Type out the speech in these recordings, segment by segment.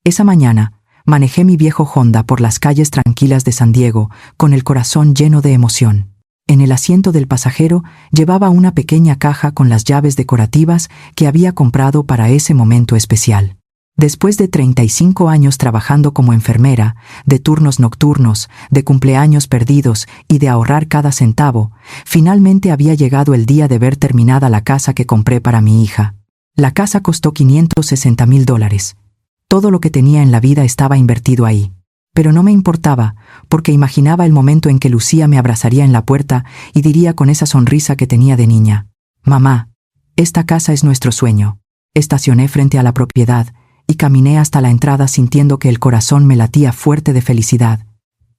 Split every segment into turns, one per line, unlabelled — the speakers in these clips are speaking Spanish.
Esa mañana, manejé mi viejo Honda por las calles tranquilas de San Diego, con el corazón lleno de emoción. En el asiento del pasajero llevaba una pequeña caja con las llaves decorativas que había comprado para ese momento especial. Después de 35 años trabajando como enfermera, de turnos nocturnos, de cumpleaños perdidos y de ahorrar cada centavo, finalmente había llegado el día de ver terminada la casa que compré para mi hija. La casa costó $560,000. Todo lo que tenía en la vida estaba invertido ahí. Pero no me importaba, porque imaginaba el momento en que Lucía me abrazaría en la puerta y diría con esa sonrisa que tenía de niña: «Mamá, esta casa es nuestro sueño». Estacioné frente a la propiedad y caminé hasta la entrada sintiendo que el corazón me latía fuerte de felicidad.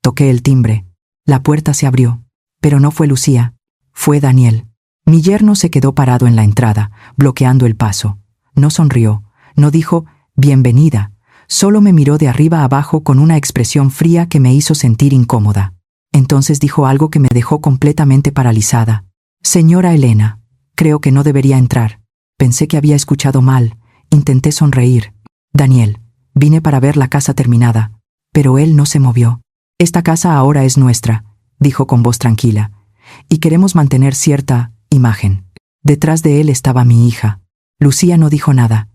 Toqué el timbre. La puerta se abrió. Pero no fue Lucía, fue Daniel. Mi yerno se quedó parado en la entrada, bloqueando el paso. No sonrió, no dijo «bienvenida». Solo me miró de arriba a abajo con una expresión fría que me hizo sentir incómoda. Entonces dijo algo que me dejó completamente paralizada. «Señora Elena, creo que no debería entrar». Pensé que había escuchado mal. Intenté sonreír. «Daniel, vine para ver la casa terminada». Pero él no se movió. «Esta casa ahora es nuestra», dijo con voz tranquila. «Y queremos mantener cierta imagen». Detrás de él estaba mi hija. Lucía no dijo nada.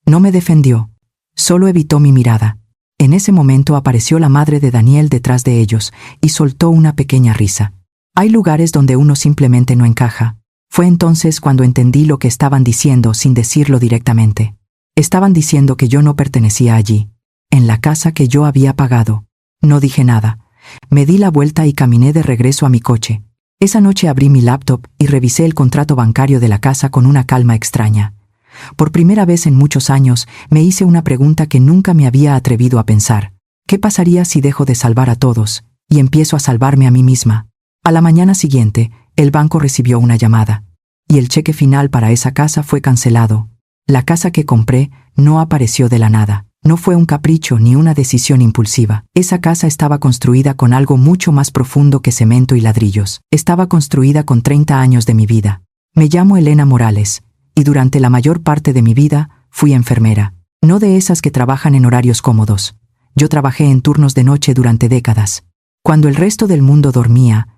No me defendió. Solo evitó mi mirada. En ese momento apareció la madre de Daniel detrás de ellos y soltó una pequeña risa. Hay lugares donde uno simplemente no encaja. Fue entonces cuando entendí lo que estaban diciendo sin decirlo directamente. Estaban diciendo que yo no pertenecía allí, en la casa que yo había pagado. No dije nada. Me di la vuelta y caminé de regreso a mi coche. Esa noche abrí mi laptop y revisé el contrato bancario de la casa con una calma extraña. Por primera vez en muchos años me hice una pregunta que nunca me había atrevido a pensar. ¿Qué pasaría si dejo de salvar a todos y empiezo a salvarme a mí misma? A la mañana siguiente, el banco recibió una llamada. Y el cheque final para esa casa fue cancelado. La casa que compré no apareció de la nada. No fue un capricho ni una decisión impulsiva. Esa casa estaba construida con algo mucho más profundo que cemento y ladrillos. Estaba construida con 30 años de mi vida. Me llamo Elena Morales. Y durante la mayor parte de mi vida fui enfermera. No de esas que trabajan en horarios cómodos. Yo trabajé en turnos de noche durante décadas. Cuando el resto del mundo dormía,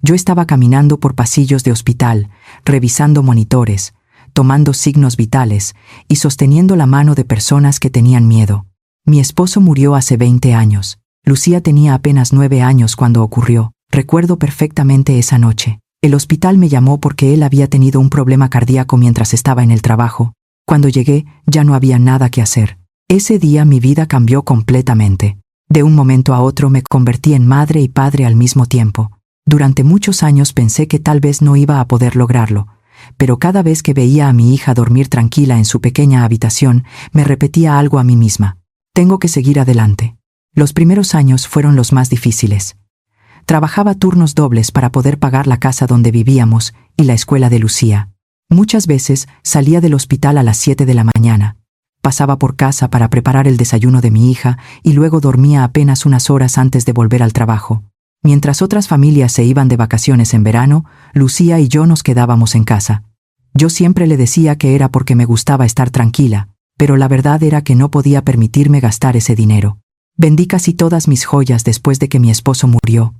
yo estaba caminando por pasillos de hospital, revisando monitores, tomando signos vitales y sosteniendo la mano de personas que tenían miedo. Mi esposo murió hace 20 años. Lucía tenía apenas 9 años cuando ocurrió. Recuerdo perfectamente esa noche. El hospital me llamó porque él había tenido un problema cardíaco mientras estaba en el trabajo. Cuando llegué, ya no había nada que hacer. Ese día mi vida cambió completamente. De un momento a otro me convertí en madre y padre al mismo tiempo. Durante muchos años pensé que tal vez no iba a poder lograrlo, pero cada vez que veía a mi hija dormir tranquila en su pequeña habitación, me repetía algo a mí misma: tengo que seguir adelante. Los primeros años fueron los más difíciles. Trabajaba turnos dobles para poder pagar la casa donde vivíamos y la escuela de Lucía. Muchas veces salía del hospital a las 7 de la mañana. Pasaba por casa para preparar el desayuno de mi hija y luego dormía apenas unas horas antes de volver al trabajo. Mientras otras familias se iban de vacaciones en verano, Lucía y yo nos quedábamos en casa. Yo siempre le decía que era porque me gustaba estar tranquila, pero la verdad era que no podía permitirme gastar ese dinero. Vendí casi todas mis joyas después de que mi esposo murió.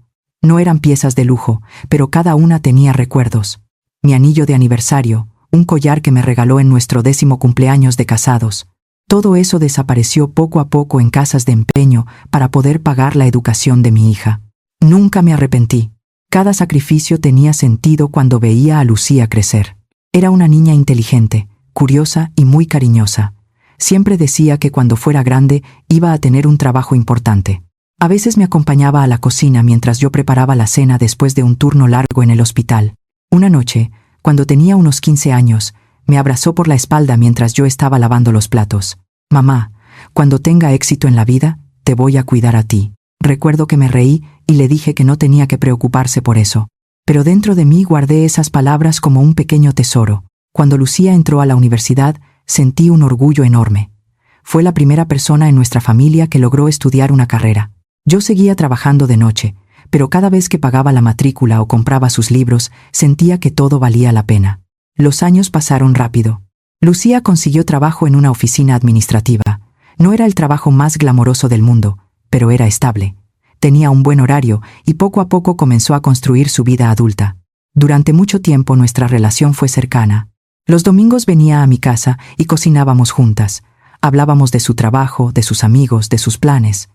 No eran piezas de lujo, pero cada una tenía recuerdos. Mi anillo de aniversario, un collar que me regaló en nuestro 10º cumpleaños de casados. Todo eso desapareció poco a poco en casas de empeño para poder pagar la educación de mi hija. Nunca me arrepentí. Cada sacrificio tenía sentido cuando veía a Lucía crecer. Era una niña inteligente, curiosa y muy cariñosa. Siempre decía que cuando fuera grande iba a tener un trabajo importante. A veces me acompañaba a la cocina mientras yo preparaba la cena después de un turno largo en el hospital. Una noche, cuando tenía unos 15 años, me abrazó por la espalda mientras yo estaba lavando los platos. «Mamá, cuando tenga éxito en la vida, te voy a cuidar a ti». Recuerdo que me reí y le dije que no tenía que preocuparse por eso. Pero dentro de mí guardé esas palabras como un pequeño tesoro. Cuando Lucía entró a la universidad, sentí un orgullo enorme. Fue la primera persona en nuestra familia que logró estudiar una carrera. Yo seguía trabajando de noche, pero cada vez que pagaba la matrícula o compraba sus libros, sentía que todo valía la pena. Los años pasaron rápido. Lucía consiguió trabajo en una oficina administrativa. No era el trabajo más glamoroso del mundo, pero era estable. Tenía un buen horario y poco a poco comenzó a construir su vida adulta. Durante mucho tiempo nuestra relación fue cercana. Los domingos venía a mi casa y cocinábamos juntas. Hablábamos de su trabajo, de sus amigos, de sus planes.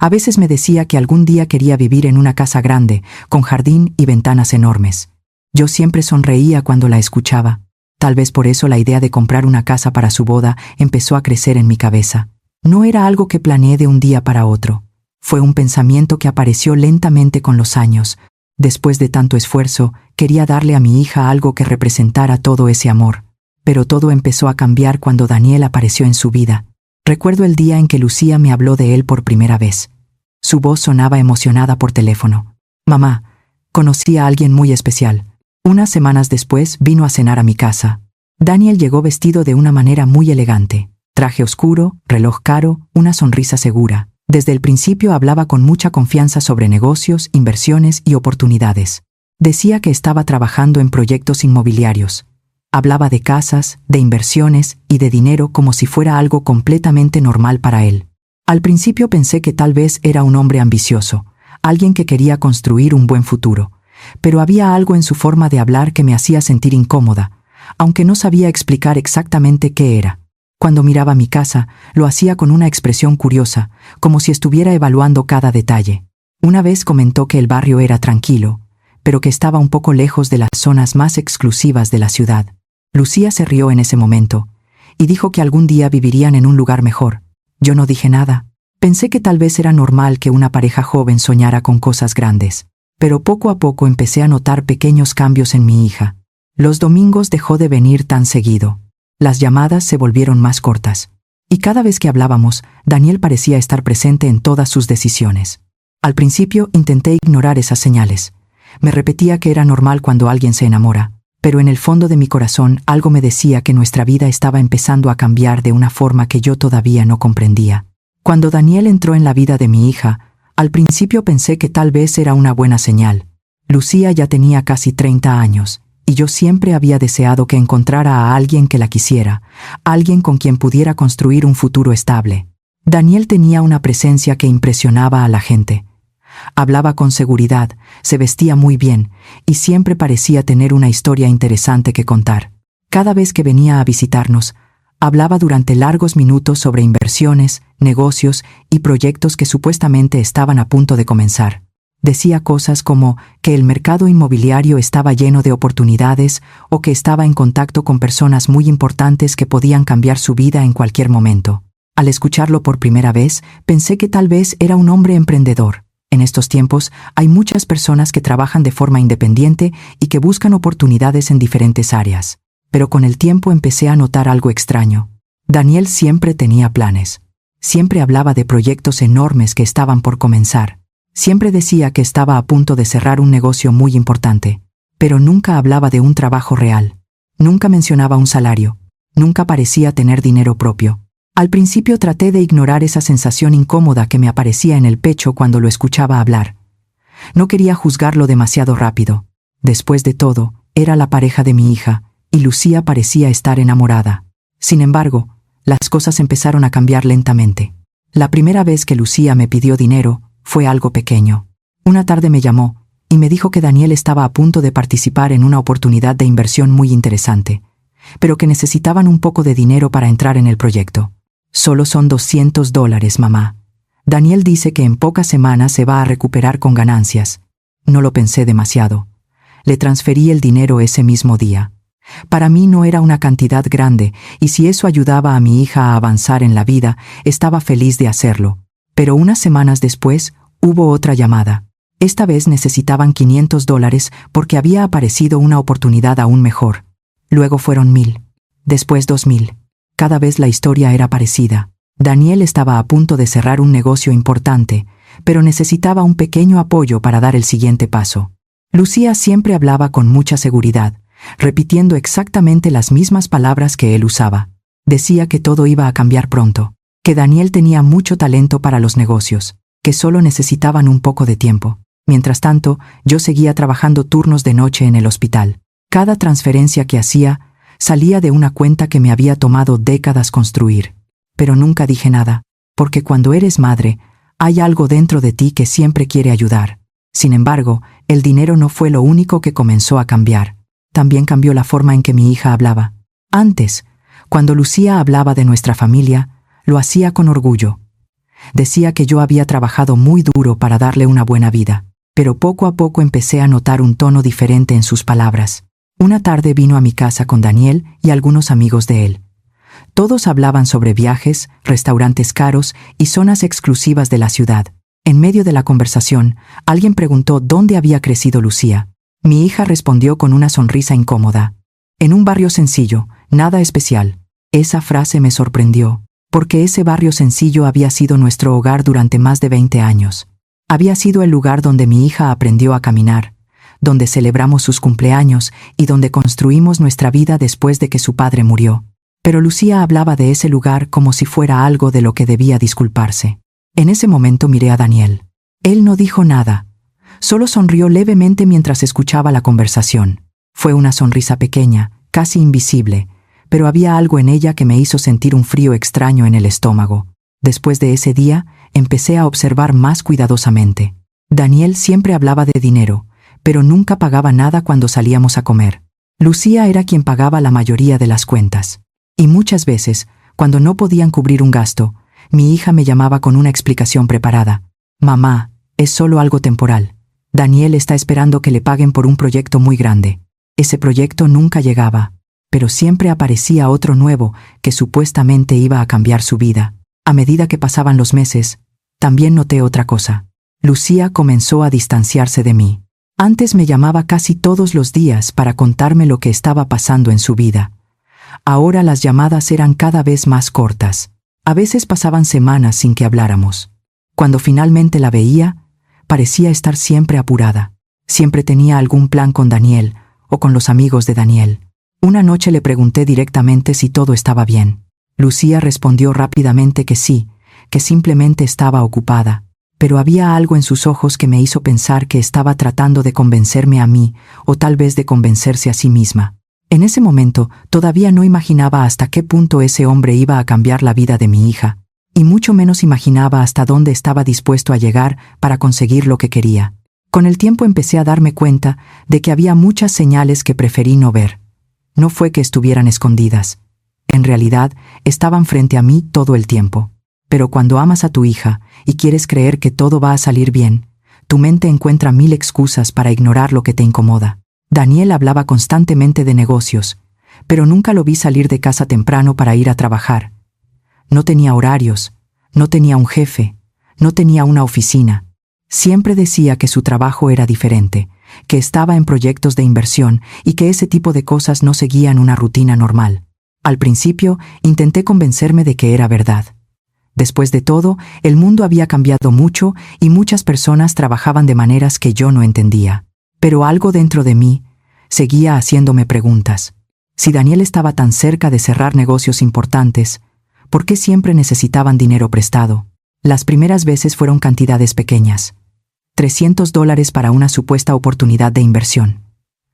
A veces me decía que algún día quería vivir en una casa grande, con jardín y ventanas enormes. Yo siempre sonreía cuando la escuchaba. Tal vez por eso la idea de comprar una casa para su boda empezó a crecer en mi cabeza. No era algo que planeé de un día para otro. Fue un pensamiento que apareció lentamente con los años. Después de tanto esfuerzo, quería darle a mi hija algo que representara todo ese amor. Pero todo empezó a cambiar cuando Daniel apareció en su vida. Recuerdo el día en que Lucía me habló de él por primera vez. Su voz sonaba emocionada por teléfono. «Mamá, conocí a alguien muy especial». Unas semanas después vino a cenar a mi casa. Daniel llegó vestido de una manera muy elegante. Traje oscuro, reloj caro, una sonrisa segura. Desde el principio hablaba con mucha confianza sobre negocios, inversiones y oportunidades. Decía que estaba trabajando en proyectos inmobiliarios. Hablaba de casas, de inversiones y de dinero como si fuera algo completamente normal para él. Al principio pensé que tal vez era un hombre ambicioso, alguien que quería construir un buen futuro, pero había algo en su forma de hablar que me hacía sentir incómoda, aunque no sabía explicar exactamente qué era. Cuando miraba mi casa, lo hacía con una expresión curiosa, como si estuviera evaluando cada detalle. Una vez comentó que el barrio era tranquilo, pero que estaba un poco lejos de las zonas más exclusivas de la ciudad. Lucía se rió en ese momento, y dijo que algún día vivirían en un lugar mejor. Yo no dije nada. Pensé que tal vez era normal que una pareja joven soñara con cosas grandes. Pero poco a poco empecé a notar pequeños cambios en mi hija. Los domingos dejó de venir tan seguido. Las llamadas se volvieron más cortas. Y cada vez que hablábamos, Daniel parecía estar presente en todas sus decisiones. Al principio intenté ignorar esas señales. Me repetía que era normal cuando alguien se enamora, pero en el fondo de mi corazón algo me decía que nuestra vida estaba empezando a cambiar de una forma que yo todavía no comprendía. Cuando Daniel entró en la vida de mi hija, al principio pensé que tal vez era una buena señal. Lucía ya tenía casi 30 años, y yo siempre había deseado que encontrara a alguien que la quisiera, alguien con quien pudiera construir un futuro estable. Daniel tenía una presencia que impresionaba a la gente. Hablaba con seguridad, se vestía muy bien, y siempre parecía tener una historia interesante que contar. Cada vez que venía a visitarnos, hablaba durante largos minutos sobre inversiones, negocios y proyectos que supuestamente estaban a punto de comenzar. Decía cosas como que el mercado inmobiliario estaba lleno de oportunidades o que estaba en contacto con personas muy importantes que podían cambiar su vida en cualquier momento. Al escucharlo por primera vez, pensé que tal vez era un hombre emprendedor. En estos tiempos hay muchas personas que trabajan de forma independiente y que buscan oportunidades en diferentes áreas. Pero con el tiempo empecé a notar algo extraño. Daniel siempre tenía planes. Siempre hablaba de proyectos enormes que estaban por comenzar. Siempre decía que estaba a punto de cerrar un negocio muy importante. Pero nunca hablaba de un trabajo real. Nunca mencionaba un salario. Nunca parecía tener dinero propio. Al principio traté de ignorar esa sensación incómoda que me aparecía en el pecho cuando lo escuchaba hablar. No quería juzgarlo demasiado rápido. Después de todo, era la pareja de mi hija, y Lucía parecía estar enamorada. Sin embargo, las cosas empezaron a cambiar lentamente. La primera vez que Lucía me pidió dinero, fue algo pequeño. Una tarde me llamó, y me dijo que Daniel estaba a punto de participar en una oportunidad de inversión muy interesante, pero que necesitaban un poco de dinero para entrar en el proyecto. Solo son $200, mamá. Daniel dice que en pocas semanas se va a recuperar con ganancias. No lo pensé demasiado. Le transferí el dinero ese mismo día. Para mí no era una cantidad grande, y si eso ayudaba a mi hija a avanzar en la vida, estaba feliz de hacerlo. Pero unas semanas después, hubo otra llamada. Esta vez necesitaban $500 porque había aparecido una oportunidad aún mejor. Luego fueron 1,000. Después 2,000. Cada vez la historia era parecida. Daniel estaba a punto de cerrar un negocio importante, pero necesitaba un pequeño apoyo para dar el siguiente paso. Lucía siempre hablaba con mucha seguridad, repitiendo exactamente las mismas palabras que él usaba. Decía que todo iba a cambiar pronto, que Daniel tenía mucho talento para los negocios, que solo necesitaban un poco de tiempo. Mientras tanto, yo seguía trabajando turnos de noche en el hospital. Cada transferencia que hacía salía de una cuenta que me había tomado décadas construir. pero nunca dije nada, porque cuando eres madre, hay algo dentro de ti que siempre quiere ayudar. Sin embargo, el dinero no fue lo único que comenzó a cambiar. También cambió la forma en que mi hija hablaba. Antes, cuando Lucía hablaba de nuestra familia, lo hacía con orgullo. Decía que yo había trabajado muy duro para darle una buena vida, pero poco a poco empecé a notar un tono diferente en sus palabras. Una tarde vino a mi casa con Daniel y algunos amigos de él. Todos hablaban sobre viajes, restaurantes caros y zonas exclusivas de la ciudad. En medio de la conversación, alguien preguntó dónde había crecido Lucía. Mi hija respondió con una sonrisa incómoda. En un barrio sencillo, nada especial. Esa frase me sorprendió, porque ese barrio sencillo había sido nuestro hogar durante más de 20 años. Había sido el lugar donde mi hija aprendió a caminar, donde celebramos sus cumpleaños y donde construimos nuestra vida después de que su padre murió. Pero Lucía hablaba de ese lugar como si fuera algo de lo que debía disculparse. En ese momento miré a Daniel. Él no dijo nada, solo sonrió levemente mientras escuchaba la conversación. Fue una sonrisa pequeña, casi invisible, pero había algo en ella que me hizo sentir un frío extraño en el estómago. Después de ese día, empecé a observar más cuidadosamente. Daniel siempre hablaba de dinero, pero nunca pagaba nada cuando salíamos a comer. Lucía era quien pagaba la mayoría de las cuentas. Y muchas veces, cuando no podían cubrir un gasto, mi hija me llamaba con una explicación preparada. Mamá, es solo algo temporal. Daniel está esperando que le paguen por un proyecto muy grande. Ese proyecto nunca llegaba, pero siempre aparecía otro nuevo que supuestamente iba a cambiar su vida. A medida que pasaban los meses, también noté otra cosa. Lucía comenzó a distanciarse de mí. Antes me llamaba casi todos los días para contarme lo que estaba pasando en su vida. Ahora las llamadas eran cada vez más cortas. A veces pasaban semanas sin que habláramos. Cuando finalmente la veía, parecía estar siempre apurada. Siempre tenía algún plan con Daniel o con los amigos de Daniel. Una noche le pregunté directamente si todo estaba bien. Lucía respondió rápidamente que sí, que simplemente estaba ocupada, pero había algo en sus ojos que me hizo pensar que estaba tratando de convencerme a mí o tal vez de convencerse a sí misma. En ese momento, todavía no imaginaba hasta qué punto ese hombre iba a cambiar la vida de mi hija, y mucho menos imaginaba hasta dónde estaba dispuesto a llegar para conseguir lo que quería. Con el tiempo empecé a darme cuenta de que había muchas señales que preferí no ver. No fue que estuvieran escondidas. En realidad, estaban frente a mí todo el tiempo. Pero cuando amas a tu hija y quieres creer que todo va a salir bien, tu mente encuentra 1000 excusas para ignorar lo que te incomoda. Daniel hablaba constantemente de negocios, pero nunca lo vi salir de casa temprano para ir a trabajar. No tenía horarios, no tenía un jefe, no tenía una oficina. Siempre decía que su trabajo era diferente, que estaba en proyectos de inversión y que ese tipo de cosas no seguían una rutina normal. Al principio, intenté convencerme de que era verdad. Después de todo, el mundo había cambiado mucho y muchas personas trabajaban de maneras que yo no entendía. Pero algo dentro de mí seguía haciéndome preguntas. Si Daniel estaba tan cerca de cerrar negocios importantes, ¿por qué siempre necesitaban dinero prestado? Las primeras veces fueron cantidades pequeñas. $300 para una supuesta oportunidad de inversión.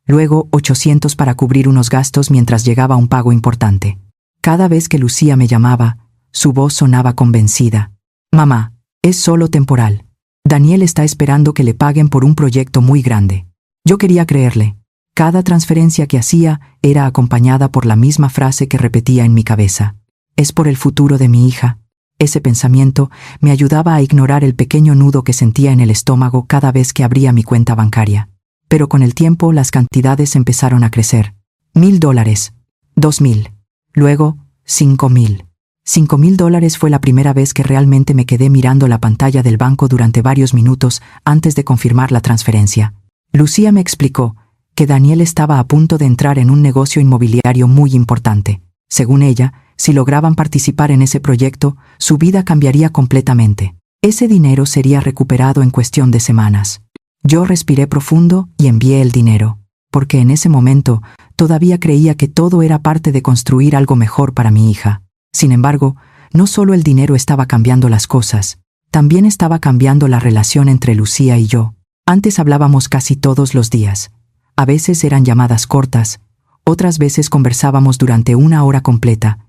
Luego, 800 para cubrir unos gastos mientras llegaba un pago importante. Cada vez que Lucía me llamaba, su voz sonaba convencida. Mamá, es solo temporal. Daniel está esperando que le paguen por un proyecto muy grande. Yo quería creerle. Cada transferencia que hacía era acompañada por la misma frase que repetía en mi cabeza. Es por el futuro de mi hija. Ese pensamiento me ayudaba a ignorar el pequeño nudo que sentía en el estómago cada vez que abría mi cuenta bancaria. Pero con el tiempo las cantidades empezaron a crecer. $1000, $2000, luego $5000. $5000 fue la primera vez que realmente me quedé mirando la pantalla del banco durante varios minutos antes de confirmar la transferencia. Lucía me explicó que Daniel estaba a punto de entrar en un negocio inmobiliario muy importante. Según ella, si lograban participar en ese proyecto, su vida cambiaría completamente. Ese dinero sería recuperado en cuestión de semanas. Yo respiré profundo y envié el dinero, porque en ese momento todavía creía que todo era parte de construir algo mejor para mi hija. Sin embargo, no solo el dinero estaba cambiando las cosas, también estaba cambiando la relación entre Lucía y yo. Antes hablábamos casi todos los días. A veces eran llamadas cortas, otras veces conversábamos durante 1 hora completa,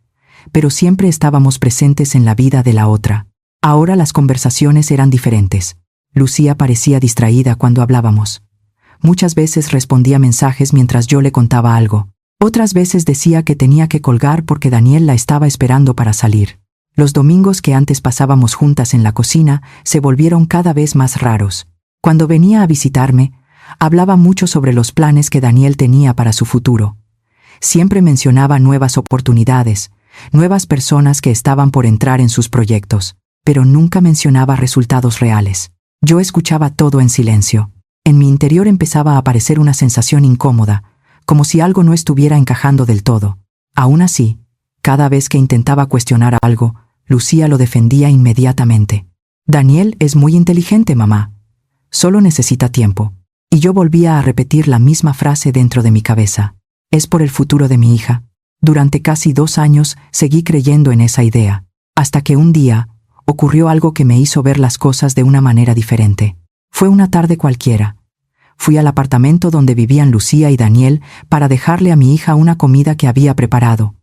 pero siempre estábamos presentes en la vida de la otra. Ahora las conversaciones eran diferentes. Lucía parecía distraída cuando hablábamos. Muchas veces respondía mensajes mientras yo le contaba algo. Otras veces decía que tenía que colgar porque Daniel la estaba esperando para salir. Los domingos que antes pasábamos juntas en la cocina se volvieron cada vez más raros. Cuando venía a visitarme, hablaba mucho sobre los planes que Daniel tenía para su futuro. Siempre mencionaba nuevas oportunidades, nuevas personas que estaban por entrar en sus proyectos, pero nunca mencionaba resultados reales. Yo escuchaba todo en silencio. En mi interior empezaba a aparecer una sensación incómoda, como si algo no estuviera encajando del todo. Aún así, cada vez que intentaba cuestionar algo, Lucía lo defendía inmediatamente. Daniel es muy inteligente, mamá. Solo necesita tiempo. Y yo volvía a repetir la misma frase dentro de mi cabeza. Es por el futuro de mi hija. Durante casi 2 años seguí creyendo en esa idea, hasta que un día ocurrió algo que me hizo ver las cosas de una manera diferente. Fue una tarde cualquiera. Fui al apartamento donde vivían Lucía y Daniel para dejarle a mi hija una comida que había preparado.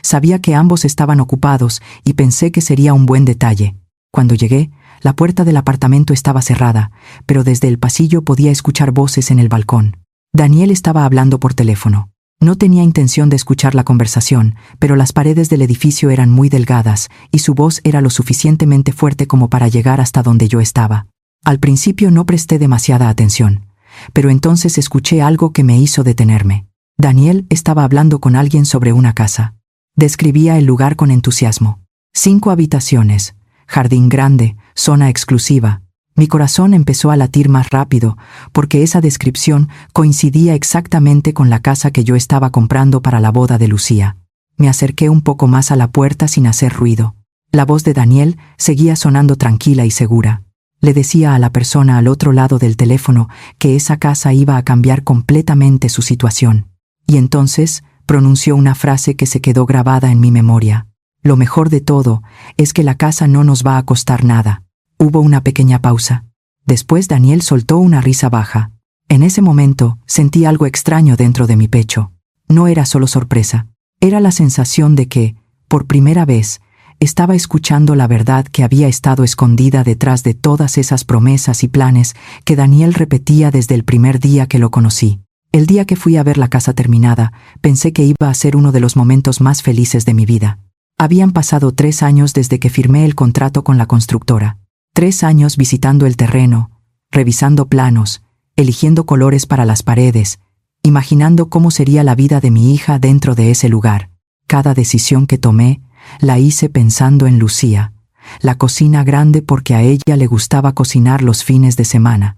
Sabía que ambos estaban ocupados y pensé que sería un buen detalle. Cuando llegué, la puerta del apartamento estaba cerrada, pero desde el pasillo podía escuchar voces en el balcón. Daniel estaba hablando por teléfono. No tenía intención de escuchar la conversación, pero las paredes del edificio eran muy delgadas y su voz era lo suficientemente fuerte como para llegar hasta donde yo estaba. Al principio no presté demasiada atención, pero entonces escuché algo que me hizo detenerme. Daniel estaba hablando con alguien sobre una casa. Describía el lugar con entusiasmo. 5 habitaciones, jardín grande, zona exclusiva. Mi corazón empezó a latir más rápido, porque esa descripción coincidía exactamente con la casa que yo estaba comprando para la boda de Lucía. Me acerqué un poco más a la puerta sin hacer ruido. La voz de Daniel seguía sonando tranquila y segura. Le decía a la persona al otro lado del teléfono que esa casa iba a cambiar completamente su situación. Y entonces pronunció una frase que se quedó grabada en mi memoria. Lo mejor de todo es que la casa no nos va a costar nada. Hubo una pequeña pausa. Después Daniel soltó una risa baja. En ese momento sentí algo extraño dentro de mi pecho. No era solo sorpresa. Era la sensación de que, por primera vez, estaba escuchando la verdad que había estado escondida detrás de todas esas promesas y planes que Daniel repetía desde el primer día que lo conocí. El día que fui a ver la casa terminada, pensé que iba a ser uno de los momentos más felices de mi vida. Habían pasado 3 años desde que firmé el contrato con la constructora. 3 años visitando el terreno, revisando planos, eligiendo colores para las paredes, imaginando cómo sería la vida de mi hija dentro de ese lugar. Cada decisión que tomé, la hice pensando en Lucía. La cocina grande porque a ella le gustaba cocinar los fines de semana.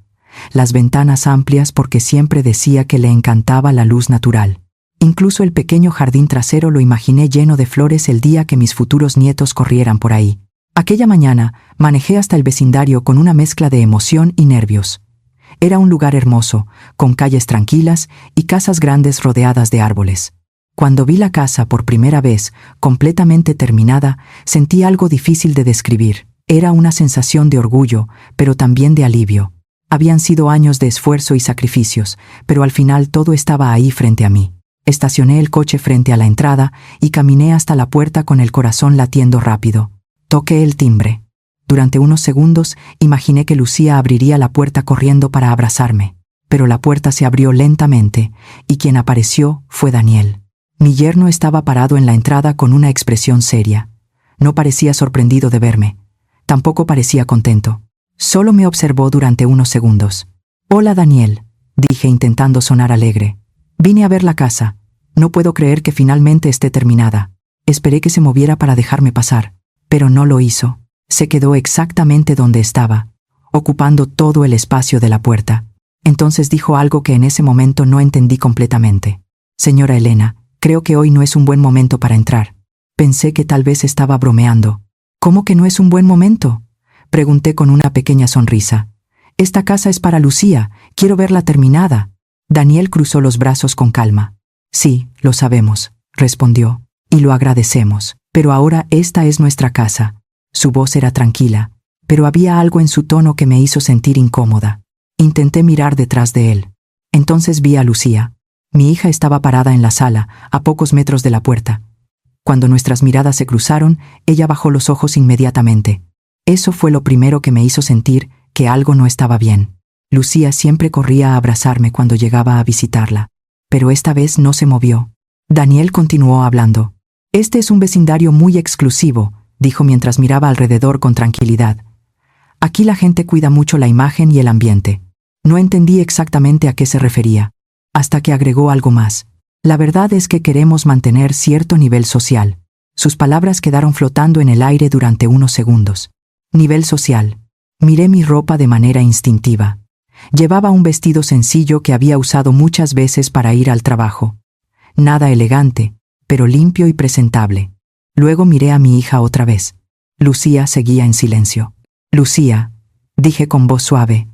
Las ventanas amplias porque siempre decía que le encantaba la luz natural. Incluso el pequeño jardín trasero lo imaginé lleno de flores el día que mis futuros nietos corrieran por ahí. Aquella mañana manejé hasta el vecindario con una mezcla de emoción y nervios. Era un lugar hermoso, con calles tranquilas y casas grandes rodeadas de árboles. Cuando vi la casa por primera vez, completamente terminada, sentí algo difícil de describir. Era una sensación de orgullo, pero también de alivio. Habían sido años de esfuerzo y sacrificios, pero al final todo estaba ahí frente a mí. Estacioné el coche frente a la entrada y caminé hasta la puerta con el corazón latiendo rápido. Toqué el timbre. Durante unos segundos imaginé que Lucía abriría la puerta corriendo para abrazarme, pero la puerta se abrió lentamente y quien apareció fue Daniel. Mi yerno estaba parado en la entrada con una expresión seria. No parecía sorprendido de verme. Tampoco parecía contento. Solo me observó durante unos segundos. «Hola, Daniel», dije intentando sonar alegre. «Vine a ver la casa. No puedo creer que finalmente esté terminada. Esperé que se moviera para dejarme pasar, pero no lo hizo. Se quedó exactamente donde estaba, ocupando todo el espacio de la puerta. Entonces dijo algo que en ese momento no entendí completamente. «Señora Elena, creo que hoy no es un buen momento para entrar». Pensé que tal vez estaba bromeando. «¿Cómo que no es un buen momento?», pregunté con una pequeña sonrisa. «Esta casa es para Lucía, quiero verla terminada». Daniel cruzó los brazos con calma. «Sí, lo sabemos», respondió, «y lo agradecemos, pero ahora esta es nuestra casa». Su voz era tranquila, pero había algo en su tono que me hizo sentir incómoda. Intenté mirar detrás de él. Entonces vi a Lucía. Mi hija estaba parada en la sala, a pocos metros de la puerta. Cuando nuestras miradas se cruzaron, ella bajó los ojos inmediatamente. Eso fue lo primero que me hizo sentir que algo no estaba bien. Lucía siempre corría a abrazarme cuando llegaba a visitarla, pero esta vez no se movió. Daniel continuó hablando. Este es un vecindario muy exclusivo, dijo mientras miraba alrededor con tranquilidad. Aquí la gente cuida mucho la imagen y el ambiente. No entendí exactamente a qué se refería, hasta que agregó algo más. La verdad es que queremos mantener cierto nivel social. Sus palabras quedaron flotando en el aire durante unos segundos. Nivel social. Miré mi ropa de manera instintiva. Llevaba un vestido sencillo que había usado muchas veces para ir al trabajo. Nada elegante, pero limpio y presentable. Luego miré a mi hija otra vez. Lucía seguía en silencio. Lucía, dije con voz suave.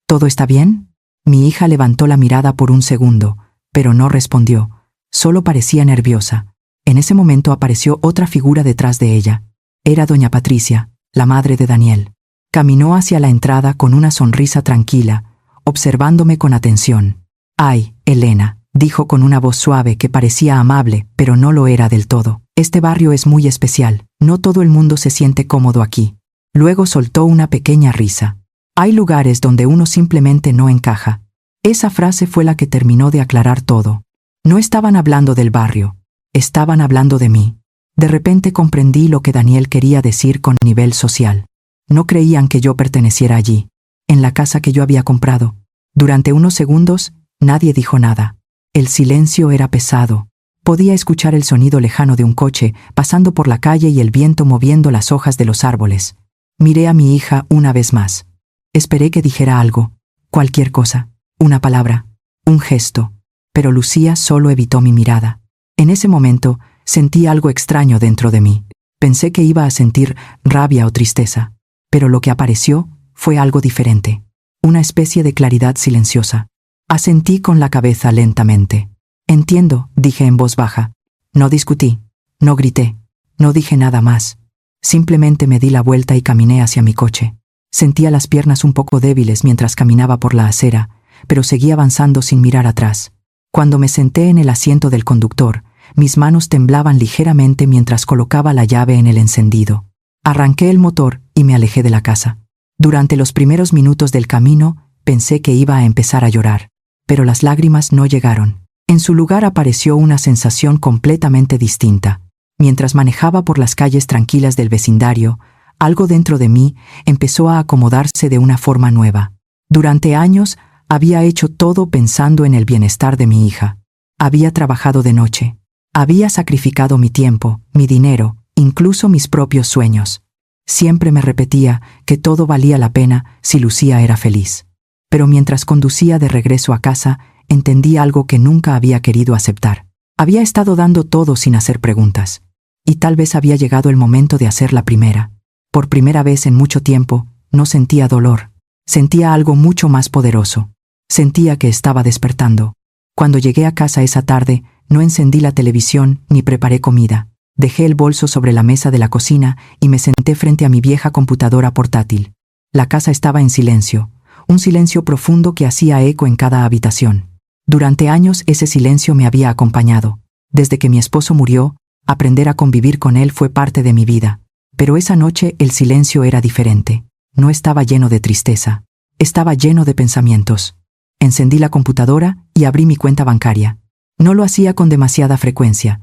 ¿Todo está bien? Mi hija levantó la mirada por un segundo, pero no respondió. Solo parecía nerviosa. En ese momento apareció otra figura detrás de ella. Era doña Patricia, la madre de Daniel. Caminó hacia la entrada con una sonrisa tranquila, observándome con atención. «Ay, Elena», dijo con una voz suave que parecía amable, pero no lo era del todo. «Este barrio es muy especial. No todo el mundo se siente cómodo aquí». Luego soltó una pequeña risa. «Hay lugares donde uno simplemente no encaja». Esa frase fue la que terminó de aclarar todo. No estaban hablando del barrio. Estaban hablando de mí. De repente comprendí lo que Daniel quería decir con nivel social. No creían que yo perteneciera allí, en la casa que yo había comprado. Durante unos segundos, nadie dijo nada. El silencio era pesado. Podía escuchar el sonido lejano de un coche pasando por la calle y el viento moviendo las hojas de los árboles. Miré a mi hija una vez más. Esperé que dijera algo, cualquier cosa, una palabra, un gesto, pero Lucía solo evitó mi mirada. En ese momento, sentí algo extraño dentro de mí. Pensé que iba a sentir rabia o tristeza, pero lo que apareció fue algo diferente, una especie de claridad silenciosa. Asentí con la cabeza lentamente. «Entiendo», dije en voz baja. No discutí, no grité, no dije nada más. Simplemente me di la vuelta y caminé hacia mi coche. Sentía las piernas un poco débiles mientras caminaba por la acera, pero seguí avanzando sin mirar atrás. Cuando me senté en el asiento del conductor, mis manos temblaban ligeramente mientras colocaba la llave en el encendido. Arranqué el motor y me alejé de la casa. Durante los primeros minutos del camino, pensé que iba a empezar a llorar, pero las lágrimas no llegaron. En su lugar apareció una sensación completamente distinta. Mientras manejaba por las calles tranquilas del vecindario, algo dentro de mí empezó a acomodarse de una forma nueva. Durante años, había hecho todo pensando en el bienestar de mi hija. Había trabajado de noche. Había sacrificado mi tiempo, mi dinero, incluso mis propios sueños. Siempre me repetía que todo valía la pena si Lucía era feliz. Pero mientras conducía de regreso a casa, entendí algo que nunca había querido aceptar. Había estado dando todo sin hacer preguntas. Y tal vez había llegado el momento de hacer la primera. Por primera vez en mucho tiempo, no sentía dolor. Sentía algo mucho más poderoso. Sentía que estaba despertando. Cuando llegué a casa esa tarde, no encendí la televisión ni preparé comida. Dejé el bolso sobre la mesa de la cocina y me senté frente a mi vieja computadora portátil. La casa estaba en silencio, un silencio profundo que hacía eco en cada habitación. Durante años ese silencio me había acompañado. Desde que mi esposo murió, aprender a convivir con él fue parte de mi vida. Pero esa noche el silencio era diferente. No estaba lleno de tristeza. Estaba lleno de pensamientos. Encendí la computadora y abrí mi cuenta bancaria. No lo hacía con demasiada frecuencia.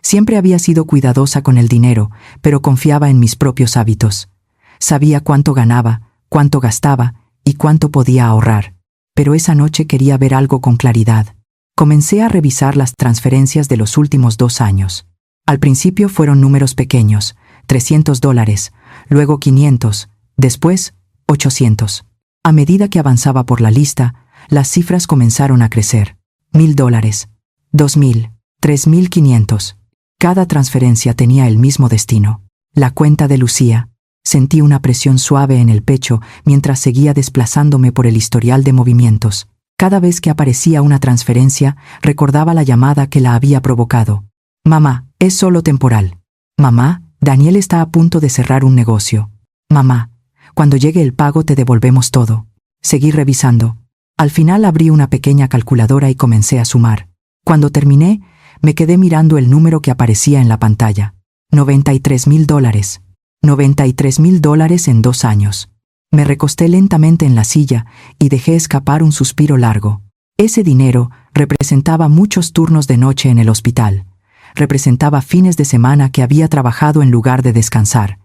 Siempre había sido cuidadosa con el dinero, pero confiaba en mis propios hábitos. Sabía cuánto ganaba, cuánto gastaba y cuánto podía ahorrar. Pero esa noche quería ver algo con claridad. Comencé a revisar las transferencias de los últimos 2 años. Al principio fueron números pequeños, $300, luego 500, después 800. A medida que avanzaba por la lista, las cifras comenzaron a crecer. $1,000, $2,000, $3,500. Cada transferencia tenía el mismo destino. La cuenta de Lucía. Sentí una presión suave en el pecho mientras seguía desplazándome por el historial de movimientos. Cada vez que aparecía una transferencia, recordaba la llamada que la había provocado. «Mamá, es solo temporal». «Mamá, Daniel está a punto de cerrar un negocio». «Mamá, cuando llegue el pago te devolvemos todo». Seguí revisando. Al final abrí una pequeña calculadora y comencé a sumar. Cuando terminé, Me quedé mirando el número que aparecía en la pantalla. $93,000. $93,000 en 2 años. Me recosté lentamente en la silla y dejé escapar un suspiro largo. Ese dinero representaba muchos turnos de noche en el hospital. Representaba fines de semana que había trabajado en lugar de descansar.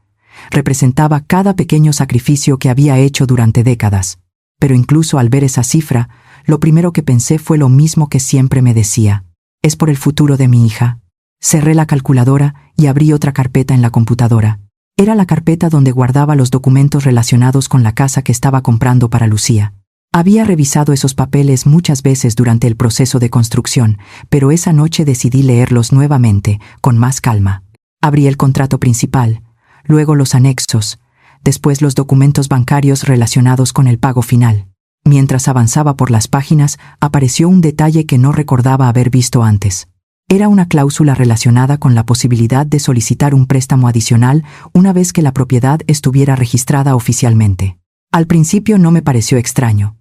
Representaba cada pequeño sacrificio que había hecho durante décadas. Pero incluso al ver esa cifra, lo primero que pensé fue lo mismo que siempre me decía. Es por el futuro de mi hija. Cerré la calculadora y abrí otra carpeta en la computadora. Era la carpeta donde guardaba los documentos relacionados con la casa que estaba comprando para Lucía. Había revisado esos papeles muchas veces durante el proceso de construcción, pero esa noche decidí leerlos nuevamente, con más calma. Abrí el contrato principal, luego los anexos, después los documentos bancarios relacionados con el pago final. Mientras avanzaba por las páginas, apareció un detalle que no recordaba haber visto antes. Era una cláusula relacionada con la posibilidad de solicitar un préstamo adicional una vez que la propiedad estuviera registrada oficialmente. Al principio no me pareció extraño.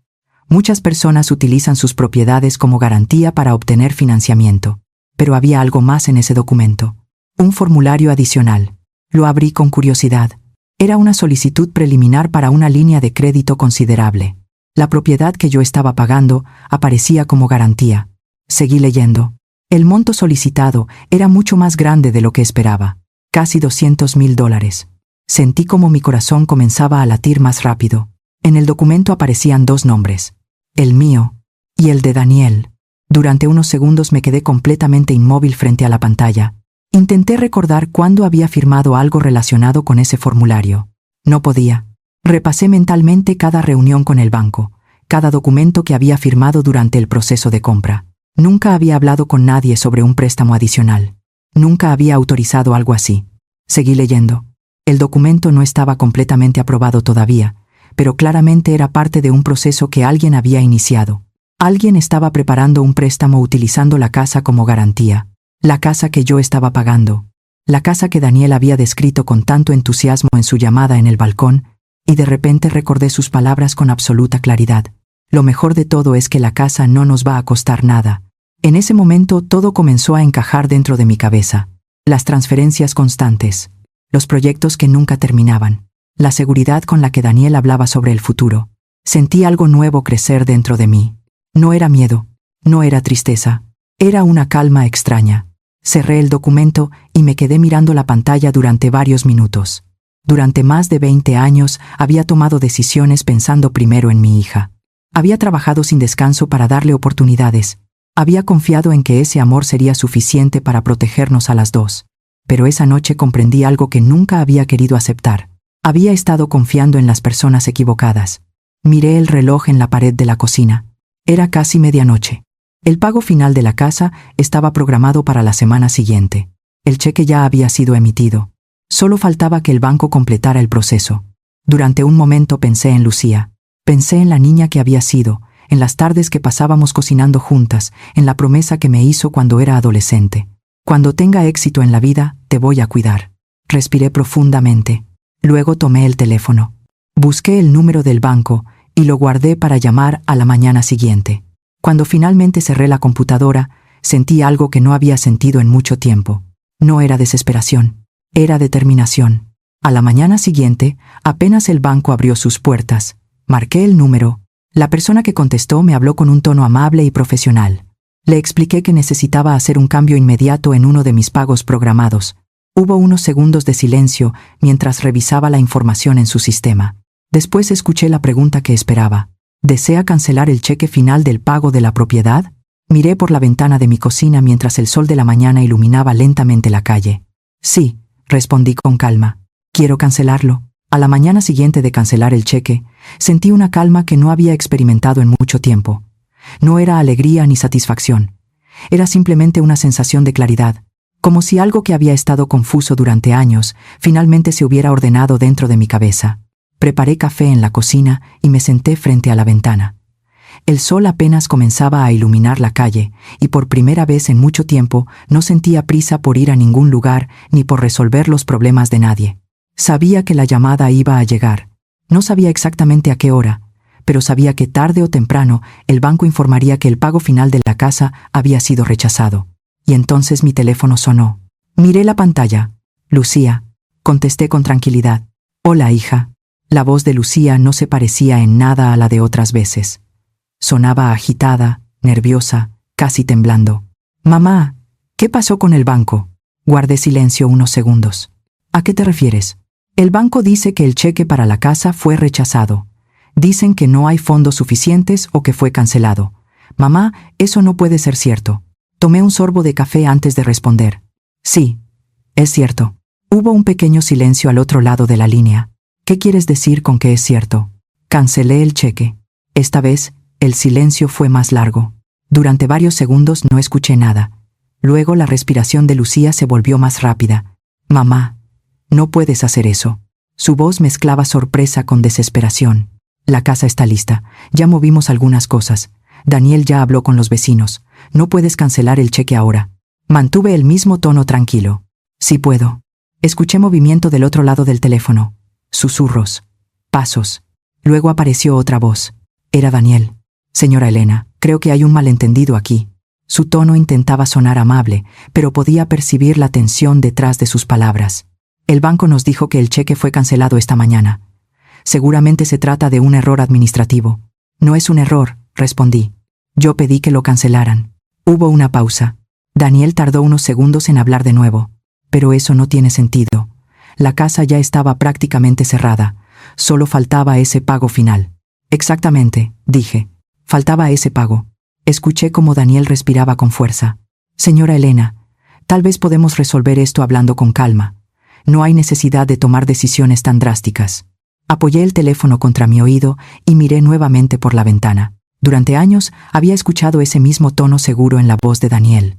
Muchas personas utilizan sus propiedades como garantía para obtener financiamiento. Pero había algo más en ese documento. Un formulario adicional. Lo abrí con curiosidad. Era una solicitud preliminar para una línea de crédito considerable. La propiedad que yo estaba pagando aparecía como garantía. Seguí leyendo. El monto solicitado era mucho más grande de lo que esperaba. Casi $200,000. Sentí como mi corazón comenzaba a latir más rápido. En el documento aparecían 2 nombres. El mío y el de Daniel. Durante unos segundos me quedé completamente inmóvil frente a la pantalla. Intenté recordar cuándo había firmado algo relacionado con ese formulario. No podía. Repasé mentalmente cada reunión con el banco, cada documento que había firmado durante el proceso de compra. Nunca había hablado con nadie sobre un préstamo adicional. Nunca había autorizado algo así. Seguí leyendo. El documento no estaba completamente aprobado todavía, pero claramente era parte de un proceso que alguien había iniciado. Alguien estaba preparando un préstamo utilizando la casa como garantía. La casa que yo estaba pagando. La casa que Daniel había descrito con tanto entusiasmo en su llamada en el balcón, y de repente recordé sus palabras con absoluta claridad. Lo mejor de todo es que la casa no nos va a costar nada. En ese momento todo comenzó a encajar dentro de mi cabeza. Las transferencias constantes. Los proyectos que nunca terminaban. La seguridad con la que Daniel hablaba sobre el futuro. Sentí algo nuevo crecer dentro de mí. No era miedo. No era tristeza. Era una calma extraña. Cerré el documento y me quedé mirando la pantalla durante varios minutos. Durante más de 20 años había tomado decisiones pensando primero en mi hija. Había trabajado sin descanso para darle oportunidades. Había confiado en que ese amor sería suficiente para protegernos a las dos. Pero esa noche comprendí algo que nunca había querido aceptar. Había estado confiando en las personas equivocadas. Miré el reloj en la pared de la cocina. Era casi medianoche. El pago final de la casa estaba programado para la semana siguiente. El cheque ya había sido emitido. Solo faltaba que el banco completara el proceso. Durante un momento pensé en Lucía. Pensé en la niña que había sido, en las tardes que pasábamos cocinando juntas, en la promesa que me hizo cuando era adolescente. Cuando tenga éxito en la vida, te voy a cuidar. Respiré profundamente. Luego tomé el teléfono. Busqué el número del banco y lo guardé para llamar a la mañana siguiente. Cuando finalmente cerré la computadora, sentí algo que no había sentido en mucho tiempo. No era desesperación, era determinación. A la mañana siguiente, apenas el banco abrió sus puertas, marqué el número. La persona que contestó me habló con un tono amable y profesional. Le expliqué que necesitaba hacer un cambio inmediato en uno de mis pagos programados. Hubo unos segundos de silencio mientras revisaba la información en su sistema. Después escuché la pregunta que esperaba. ¿Desea cancelar el cheque final del pago de la propiedad? Miré por la ventana de mi cocina mientras el sol de la mañana iluminaba lentamente la calle. Sí, respondí con calma. Quiero cancelarlo. A la mañana siguiente de cancelar el cheque, sentí una calma que no había experimentado en mucho tiempo. No era alegría ni satisfacción. Era simplemente una sensación de claridad, como si algo que había estado confuso durante años finalmente se hubiera ordenado dentro de mi cabeza. Preparé café en la cocina y me senté frente a la ventana. El sol apenas comenzaba a iluminar la calle y por primera vez en mucho tiempo no sentía prisa por ir a ningún lugar ni por resolver los problemas de nadie. Sabía que la llamada iba a llegar. No sabía exactamente a qué hora, pero sabía que tarde o temprano el banco informaría que el pago final de la casa había sido rechazado. y entonces mi teléfono sonó. Miré la pantalla. Lucía. Contesté con tranquilidad. Hola, hija. La voz de Lucía no se parecía en nada a la de otras veces. Sonaba agitada, nerviosa, casi temblando. Mamá, ¿qué pasó con el banco? Guardé silencio unos segundos. ¿A qué te refieres? El banco dice que el cheque para la casa fue rechazado. Dicen que no hay fondos suficientes o que fue cancelado. Mamá, eso no puede ser cierto. Tomé un sorbo de café antes de responder. Sí, es cierto. Hubo un pequeño silencio al otro lado de la línea. ¿Qué quieres decir con que es cierto? Cancelé el cheque. Esta vez, el silencio fue más largo. Durante varios segundos no escuché nada. Luego la respiración de Lucía se volvió más rápida. Mamá, no puedes hacer eso. Su voz mezclaba sorpresa con desesperación. La casa está lista. Ya movimos algunas cosas. Daniel ya habló con los vecinos. No puedes cancelar el cheque ahora. Mantuve el mismo tono tranquilo. Sí puedo. Escuché movimiento del otro lado del teléfono. Susurros. Pasos. Luego apareció otra voz. Era Daniel. Señora Elena, creo que hay un malentendido aquí. Su tono intentaba sonar amable, pero podía percibir la tensión detrás de sus palabras. El banco nos dijo que el cheque fue cancelado esta mañana. Seguramente se trata de un error administrativo. No es un error, respondí. Yo pedí que lo cancelaran. Hubo una pausa. Daniel tardó unos segundos en hablar de nuevo. Pero eso no tiene sentido. La casa ya estaba prácticamente cerrada. Solo faltaba ese pago final. Exactamente, dije. Faltaba ese pago. Escuché cómo Daniel respiraba con fuerza. Señora Elena, tal vez podemos resolver esto hablando con calma. No hay necesidad de tomar decisiones tan drásticas. Apoyé el teléfono contra mi oído y miré nuevamente por la ventana. Durante años había escuchado ese mismo tono seguro en la voz de Daniel.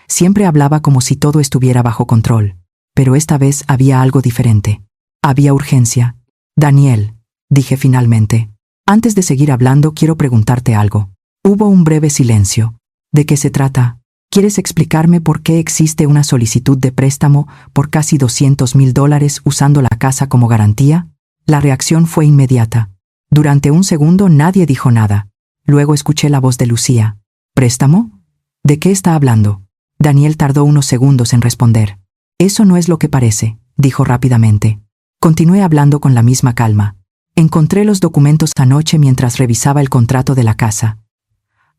Siempre hablaba como si todo estuviera bajo control. Pero esta vez había algo diferente. Había urgencia. Daniel, dije finalmente. Antes de seguir hablando, quiero preguntarte algo. Hubo un breve silencio. ¿De qué se trata? ¿Quieres explicarme por qué existe una solicitud de préstamo por casi $200,000 usando la casa como garantía? La reacción fue inmediata. Durante un segundo nadie dijo nada. Luego escuché la voz de Lucía. ¿Préstamo? ¿De qué está hablando? Daniel tardó unos segundos en responder. Eso no es lo que parece, dijo rápidamente. Continué hablando con la misma calma. Encontré los documentos anoche mientras revisaba el contrato de la casa.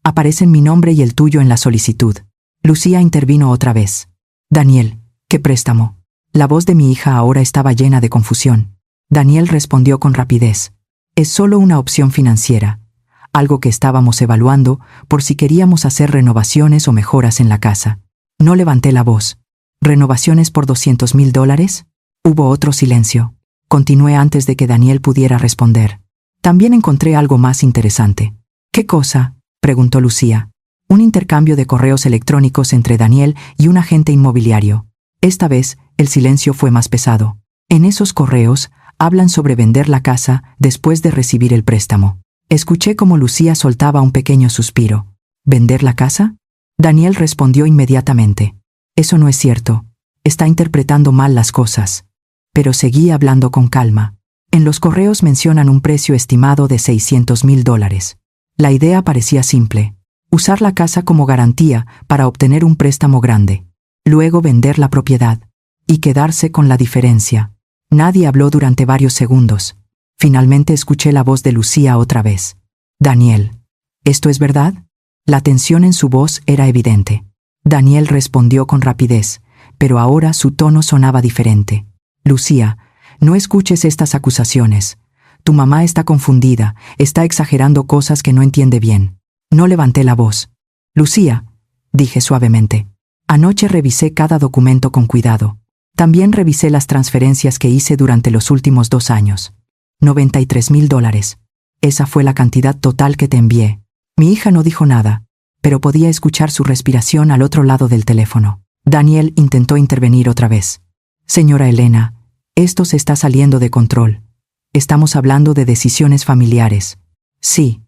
Aparecen mi nombre y el tuyo en la solicitud. Lucía intervino otra vez. Daniel, ¿qué préstamo? La voz de mi hija ahora estaba llena de confusión. Daniel respondió con rapidez. Es solo una opción financiera. Algo que estábamos evaluando por si queríamos hacer renovaciones o mejoras en la casa. No levanté la voz. ¿Renovaciones por $200,000? Hubo otro silencio. Continué antes de que Daniel pudiera responder. También encontré algo más interesante. ¿Qué cosa?, preguntó Lucía. Un intercambio de correos electrónicos entre Daniel y un agente inmobiliario. Esta vez, el silencio fue más pesado. En esos correos, hablan sobre vender la casa después de recibir el préstamo. Escuché cómo Lucía soltaba un pequeño suspiro. ¿Vender la casa? Daniel respondió inmediatamente. Eso no es cierto. Está interpretando mal las cosas. Pero seguí hablando con calma. En los correos mencionan un precio estimado de $600,000. La idea parecía simple. Usar la casa como garantía para obtener un préstamo grande. Luego vender la propiedad. Y quedarse con la diferencia. Nadie habló durante varios segundos. Finalmente escuché la voz de Lucía otra vez. Daniel, ¿esto es verdad? La tensión en su voz era evidente. Daniel respondió con rapidez, pero ahora su tono sonaba diferente. Lucía, no escuches estas acusaciones. Tu mamá está confundida, está exagerando cosas que no entiende bien. No levanté la voz. Lucía, dije suavemente. Anoche revisé cada documento con cuidado. También revisé las transferencias que hice durante los últimos 2 años. $93,000. Esa fue la cantidad total que te envié. Mi hija no dijo nada, pero podía escuchar su respiración al otro lado del teléfono. Daniel intentó intervenir otra vez. Señora Elena, esto se está saliendo de control. Estamos hablando de decisiones familiares. Sí,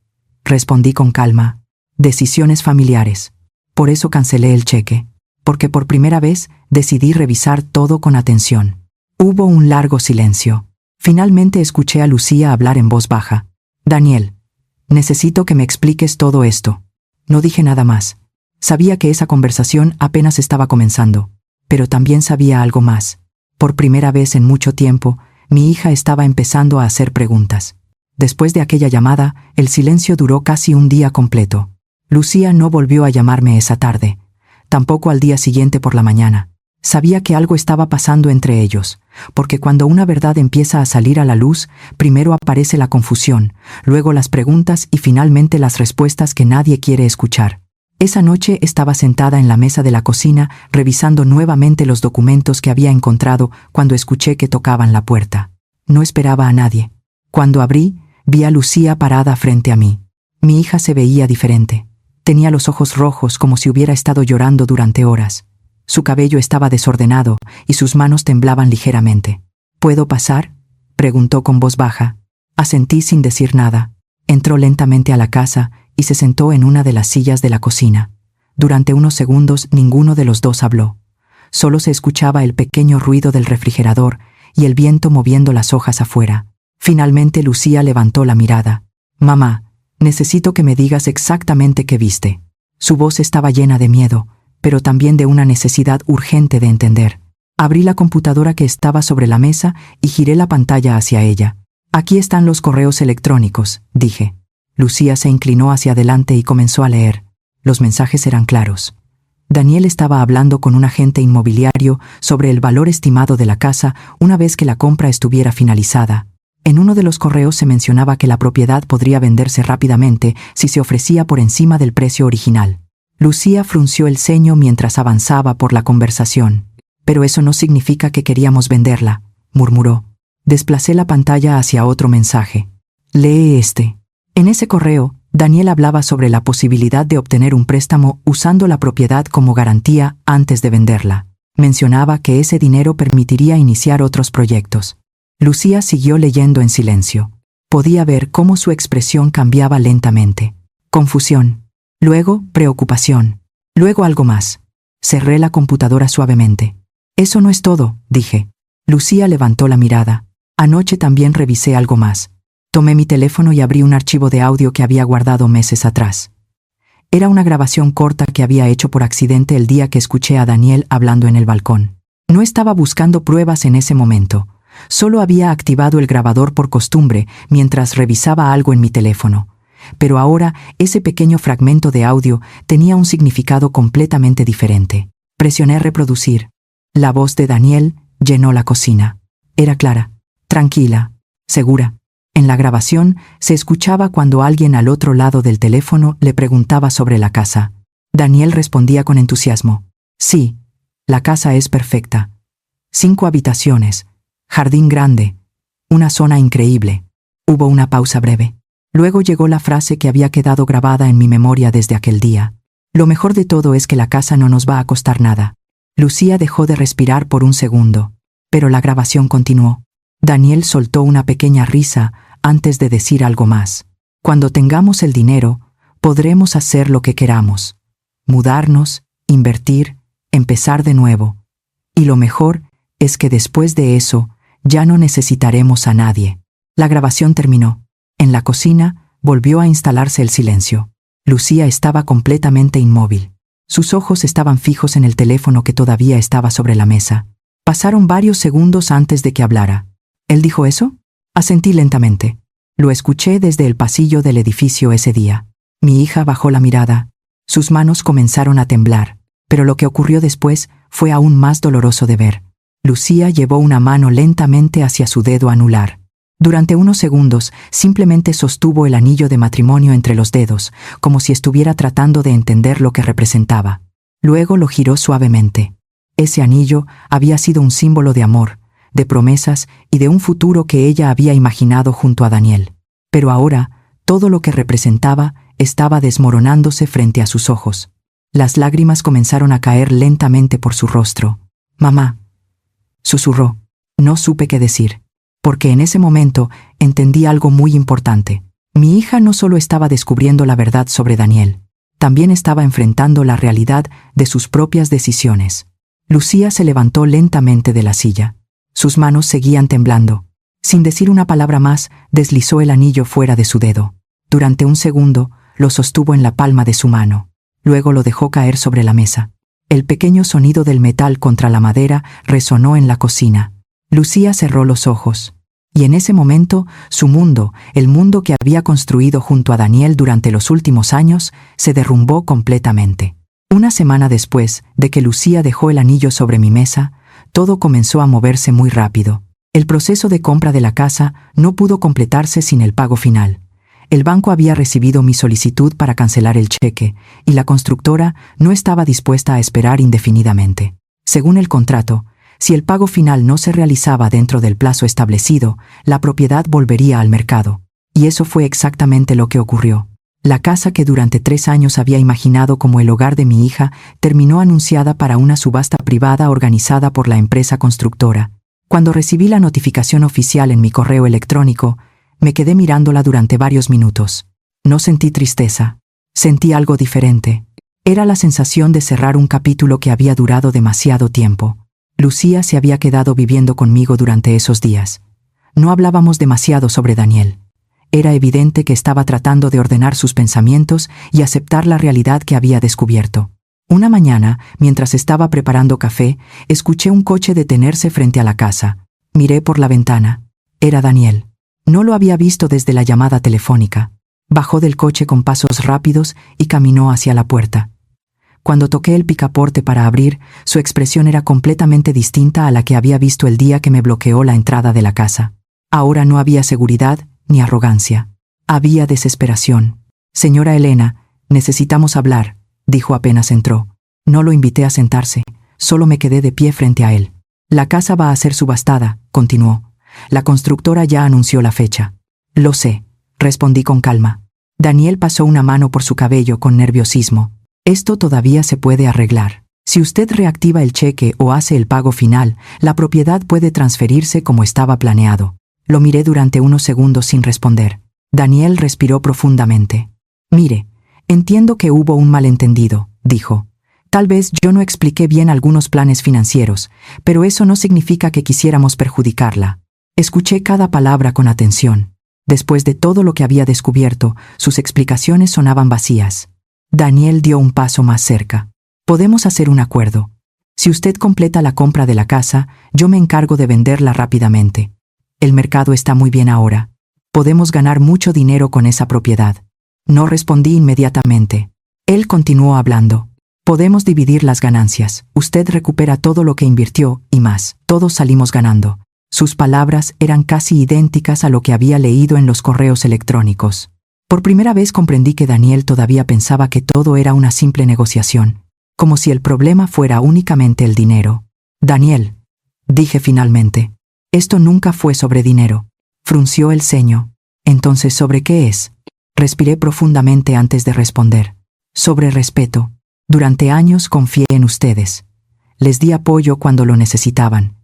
respondí con calma. Decisiones familiares. Por eso cancelé el cheque. Porque por primera vez decidí revisar todo con atención. Hubo un largo silencio. Finalmente escuché a Lucía hablar en voz baja. Daniel, necesito que me expliques todo esto. No dije nada más. Sabía que esa conversación apenas estaba comenzando, pero también sabía algo más. Por primera vez en mucho tiempo, mi hija estaba empezando a hacer preguntas. Después de aquella llamada, el silencio duró casi un día completo. Lucía no volvió a llamarme esa tarde, tampoco al día siguiente por la mañana. Sabía que algo estaba pasando entre ellos, porque cuando una verdad empieza a salir a la luz, primero aparece la confusión, luego las preguntas y finalmente las respuestas que nadie quiere escuchar. Esa noche estaba sentada en la mesa de la cocina revisando nuevamente los documentos que había encontrado cuando escuché que tocaban la puerta. No esperaba a nadie. Cuando abrí, vi a Lucía parada frente a mí. Mi hija se veía diferente. Tenía los ojos rojos como si hubiera estado llorando durante horas. Su cabello estaba desordenado y sus manos temblaban ligeramente. ¿Puedo pasar?, preguntó con voz baja. Asentí sin decir nada. Entró lentamente a la casa y se sentó en una de las sillas de la cocina. Durante unos segundos ninguno de los dos habló. Solo se escuchaba el pequeño ruido del refrigerador y el viento moviendo las hojas afuera. Finalmente Lucía levantó la mirada. «Mamá, necesito que me digas exactamente qué viste». Su voz estaba llena de miedo, pero también de una necesidad urgente de entender. Abrí la computadora que estaba sobre la mesa y giré la pantalla hacia ella. «Aquí están los correos electrónicos», dije. Lucía se inclinó hacia adelante y comenzó a leer. Los mensajes eran claros. Daniel estaba hablando con un agente inmobiliario sobre el valor estimado de la casa una vez que la compra estuviera finalizada. En uno de los correos se mencionaba que la propiedad podría venderse rápidamente si se ofrecía por encima del precio original. Lucía frunció el ceño mientras avanzaba por la conversación. «Pero eso no significa que queríamos venderla», murmuró. Desplacé la pantalla hacia otro mensaje. «Lee este». En ese correo, Daniel hablaba sobre la posibilidad de obtener un préstamo usando la propiedad como garantía antes de venderla. Mencionaba que ese dinero permitiría iniciar otros proyectos. Lucía siguió leyendo en silencio. Podía ver cómo su expresión cambiaba lentamente. Confusión. Luego, preocupación. Luego algo más. Cerré la computadora suavemente. «Eso no es todo», dije. Lucía levantó la mirada. «Anoche también revisé algo más». Tomé mi teléfono y abrí un archivo de audio que había guardado meses atrás. Era una grabación corta que había hecho por accidente el día que escuché a Daniel hablando en el balcón. No estaba buscando pruebas en ese momento. Solo había activado el grabador por costumbre mientras revisaba algo en mi teléfono. Pero ahora ese pequeño fragmento de audio tenía un significado completamente diferente. Presioné reproducir. La voz de Daniel llenó la cocina. Era clara, tranquila, segura. En la grabación se escuchaba cuando alguien al otro lado del teléfono le preguntaba sobre la casa. Daniel respondía con entusiasmo. «Sí, la casa es perfecta. 5 habitaciones, jardín grande, una zona increíble». Hubo una pausa breve. Luego llegó la frase que había quedado grabada en mi memoria desde aquel día. «Lo mejor de todo es que la casa no nos va a costar nada». Lucía dejó de respirar por un segundo, pero la grabación continuó. Daniel soltó una pequeña risa antes de decir algo más. «Cuando tengamos el dinero, podremos hacer lo que queramos. Mudarnos, invertir, empezar de nuevo. Y lo mejor es que después de eso, ya no necesitaremos a nadie». La grabación terminó. En la cocina, volvió a instalarse el silencio. Lucía estaba completamente inmóvil. Sus ojos estaban fijos en el teléfono que todavía estaba sobre la mesa. Pasaron varios segundos antes de que hablara. «¿Él dijo eso?». Asentí lentamente. Lo escuché desde el pasillo del edificio ese día. Mi hija bajó la mirada. Sus manos comenzaron a temblar, pero lo que ocurrió después fue aún más doloroso de ver. Lucía llevó una mano lentamente hacia su dedo anular. Durante unos segundos simplemente sostuvo el anillo de matrimonio entre los dedos, como si estuviera tratando de entender lo que representaba. Luego lo giró suavemente. Ese anillo había sido un símbolo de amor, de promesas y de un futuro que ella había imaginado junto a Daniel. Pero ahora, todo lo que representaba estaba desmoronándose frente a sus ojos. Las lágrimas comenzaron a caer lentamente por su rostro. «Mamá», susurró. No supe qué decir, porque en ese momento entendí algo muy importante. Mi hija no solo estaba descubriendo la verdad sobre Daniel, también estaba enfrentando la realidad de sus propias decisiones. Lucía se levantó lentamente de la silla. Sus manos seguían temblando. Sin decir una palabra más, deslizó el anillo fuera de su dedo. Durante un segundo, lo sostuvo en la palma de su mano. Luego lo dejó caer sobre la mesa. El pequeño sonido del metal contra la madera resonó en la cocina. Lucía cerró los ojos. Y en ese momento, su mundo, el mundo que había construido junto a Daniel durante los últimos años, se derrumbó completamente. Una semana después de que Lucía dejó el anillo sobre mi mesa, todo comenzó a moverse muy rápido. El proceso de compra de la casa no pudo completarse sin el pago final. El banco había recibido mi solicitud para cancelar el cheque, y la constructora no estaba dispuesta a esperar indefinidamente. Según el contrato, si el pago final no se realizaba dentro del plazo establecido, la propiedad volvería al mercado. Y eso fue exactamente lo que ocurrió. La casa que durante 3 años había imaginado como el hogar de mi hija terminó anunciada para una subasta privada organizada por la empresa constructora. Cuando recibí la notificación oficial en mi correo electrónico, me quedé mirándola durante varios minutos. No sentí tristeza. Sentí algo diferente. Era la sensación de cerrar un capítulo que había durado demasiado tiempo. Lucía se había quedado viviendo conmigo durante esos días. No hablábamos demasiado sobre Daniel. Era evidente que estaba tratando de ordenar sus pensamientos y aceptar la realidad que había descubierto. Una mañana, mientras estaba preparando café, escuché un coche detenerse frente a la casa. Miré por la ventana. Era Daniel. No lo había visto desde la llamada telefónica. Bajó del coche con pasos rápidos y caminó hacia la puerta. Cuando toqué el picaporte para abrir, su expresión era completamente distinta a la que había visto el día que me bloqueó la entrada de la casa. Ahora no había seguridad ni arrogancia. Había desesperación. «Señora Elena, necesitamos hablar», dijo apenas entró. No lo invité a sentarse, solo me quedé de pie frente a él. «La casa va a ser subastada», continuó. «La constructora ya anunció la fecha». «Lo sé», respondí con calma. Daniel pasó una mano por su cabello con nerviosismo. «Esto todavía se puede arreglar. Si usted reactiva el cheque o hace el pago final, la propiedad puede transferirse como estaba planeado». Lo miré durante unos segundos sin responder. Daniel respiró profundamente. «Mire, entiendo que hubo un malentendido», dijo. «Tal vez yo no expliqué bien algunos planes financieros, pero eso no significa que quisiéramos perjudicarla». Escuché cada palabra con atención. Después de todo lo que había descubierto, sus explicaciones sonaban vacías. Daniel dio un paso más cerca. «Podemos hacer un acuerdo. Si usted completa la compra de la casa, yo me encargo de venderla rápidamente. El mercado está muy bien ahora. Podemos ganar mucho dinero con esa propiedad». No respondí inmediatamente. Él continuó hablando. «Podemos dividir las ganancias. Usted recupera todo lo que invirtió y más. Todos salimos ganando». Sus palabras eran casi idénticas a lo que había leído en los correos electrónicos. Por primera vez comprendí que Daniel todavía pensaba que todo era una simple negociación, como si el problema fuera únicamente el dinero. «Daniel», dije finalmente, «esto nunca fue sobre dinero». Frunció el ceño. «Entonces, ¿sobre qué es?». Respiré profundamente antes de responder. «Sobre respeto. Durante años confié en ustedes. Les di apoyo cuando lo necesitaban.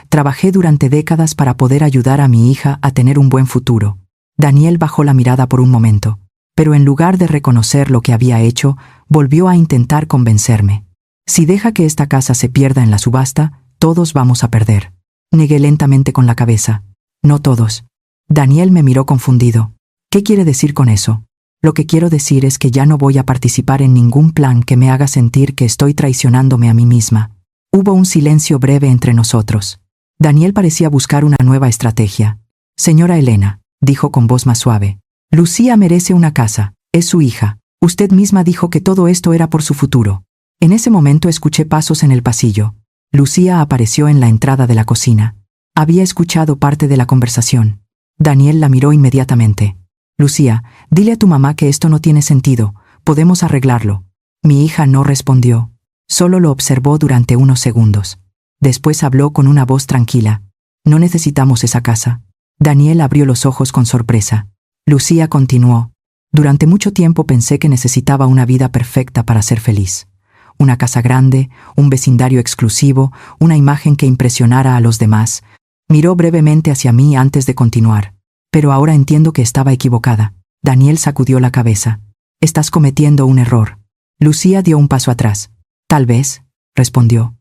Trabajé durante décadas para poder ayudar a mi hija a tener un buen futuro». Daniel bajó la mirada por un momento, pero en lugar de reconocer lo que había hecho, volvió a intentar convencerme. «Si deja que esta casa se pierda en la subasta, todos vamos a perder». Negué lentamente con la cabeza. «No todos». Daniel me miró confundido. «¿Qué quiere decir con eso?». «Lo que quiero decir es que ya no voy a participar en ningún plan que me haga sentir que estoy traicionándome a mí misma». Hubo un silencio breve entre nosotros. Daniel parecía buscar una nueva estrategia. «Señora Elena», dijo con voz más suave, «Lucía merece una casa. Es su hija. Usted misma dijo que todo esto era por su futuro». En ese momento escuché pasos en el pasillo. Lucía apareció en la entrada de la cocina. Había escuchado parte de la conversación. Daniel la miró inmediatamente. «Lucía, dile a tu mamá que esto no tiene sentido. Podemos arreglarlo». Mi hija no respondió. Solo lo observó durante unos segundos. Después habló con una voz tranquila. «No necesitamos esa casa». Daniel abrió los ojos con sorpresa. Lucía continuó. «Durante mucho tiempo pensé que necesitaba una vida perfecta para ser feliz. Una casa grande, un vecindario exclusivo, una imagen que impresionara a los demás». Miró brevemente hacia mí antes de continuar. «Pero ahora entiendo que estaba equivocada». Daniel sacudió la cabeza. «Estás cometiendo un error». Lucía dio un paso atrás. «Tal vez», respondió.